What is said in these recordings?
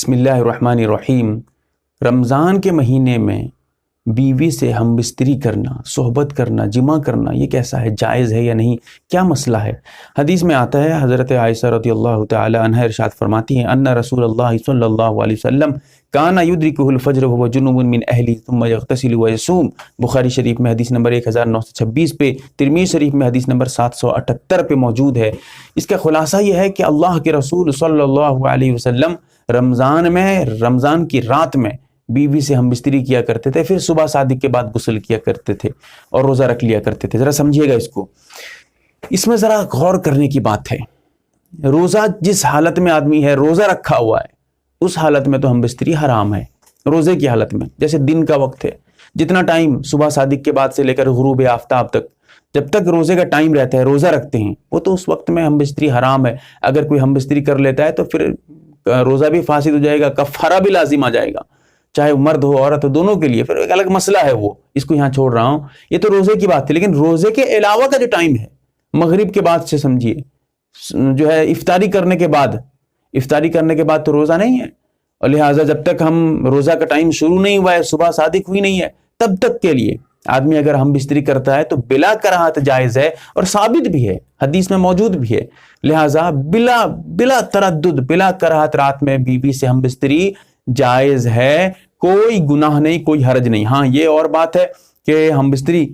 بسم اللہ الرحمن الرحیم۔ رمضان کے مہینے میں بیوی سے ہم بستری کرنا، صحبت کرنا، جمع کرنا، یہ کیسا ہے؟ جائز ہے یا نہیں؟ کیا مسئلہ ہے؟ حدیث میں آتا ہے، حضرت عائشہ رضی اللہ تعالی عنہا ارشاد فرماتی ہیں، ان رسول اللہ صلی اللہ علیہ وسلم کان یدرکہ الفجر وهو جنوب من اہلی ثم یغتسل ویصوم۔ بخاری شریف میں حدیث نمبر 1926 پہ، ترمذی شریف میں حدیث نمبر 778 پہ موجود ہے۔ اس کا خلاصہ یہ ہے کہ اللہ کے رسول صلی اللہ علیہ وسلم رمضان کی رات میں بیوی سے ہم بستری کیا کرتے تھے، پھر صبح صادق کے بعد غسل کیا کرتے تھے اور روزہ رکھ لیا کرتے تھے۔ ذرا سمجھیے گا اس کو، اس میں ذرا غور کرنے کی بات ہے۔ روزہ جس حالت میں آدمی ہے، روزہ رکھا ہوا ہے، اس حالت میں تو ہم بستری حرام ہے۔ روزے کی حالت میں، جیسے دن کا وقت ہے، جتنا ٹائم صبح صادق کے بعد سے لے کر غروب آفتاب تک، جب تک روزے کا ٹائم رہتا ہے، روزہ رکھتے ہیں، وہ تو اس وقت میں ہم بستری حرام ہے۔ اگر کوئی ہم بستری کر لیتا ہے تو پھر روزہ بھی فاسد ہو جائے گا، کفارہ بھی لازم آ جائے گا، چاہے مرد ہو عورت ہو، دونوں کے لیے۔ پھر ایک الگ مسئلہ ہے، وہ اس کو یہاں چھوڑ رہا ہوں۔ یہ تو روزے کی بات تھی، لیکن روزے کے علاوہ کا جو ٹائم ہے، مغرب کے بعد سے سمجھیے، جو ہے افطاری کرنے کے بعد تو روزہ نہیں ہے، اور لہٰذا جب تک ہم روزہ کا ٹائم شروع نہیں ہوا ہے، صبح صادق ہوئی نہیں ہے، تب تک کے لیے آدمی اگر ہم بستری کرتا ہے تو بلا کراہت جائز ہے، اور ثابت بھی ہے، حدیث میں موجود بھی ہے۔ لہٰذا بلا تردد، بلا کراہت رات میں بیوی سے ہم بستری جائز ہے، کوئی گناہ نہیں، کوئی حرج نہیں۔ ہاں، یہ اور بات ہے کہ ہم بستری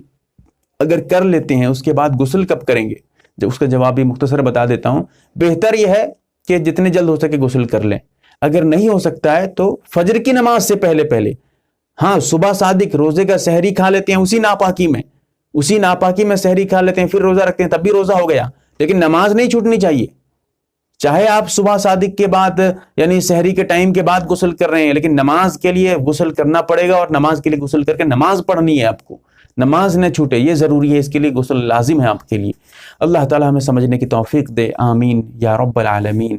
اگر کر لیتے ہیں، اس کے بعد غسل کب کریں گے؟ جب اس کا جواب بھی مختصر بتا دیتا ہوں۔ بہتر یہ ہے کہ جتنے جلد ہو سکے غسل کر لیں۔ اگر نہیں ہو سکتا ہے تو فجر کی نماز سے پہلے ہاں، صبح صادق روزے کا سحری کھا لیتے ہیں، اسی ناپاکی میں سحری کھا لیتے ہیں، پھر روزہ رکھتے ہیں، تب بھی روزہ ہو گیا، لیکن نماز نہیں چھوٹنی چاہیے۔ چاہے آپ صبح صادق کے بعد یعنی سحری کے ٹائم کے بعد غسل کر رہے ہیں، لیکن نماز کے لیے غسل کرنا پڑے گا، اور نماز کے لیے غسل کر کے نماز پڑھنی ہے آپ کو، نماز نہ چھوٹے، یہ ضروری ہے، اس کے لیے غسل لازم ہے آپ کے لیے۔ اللہ تعالی ہمیں سمجھنے کی توفیق دے، آمین یا رب العالمین۔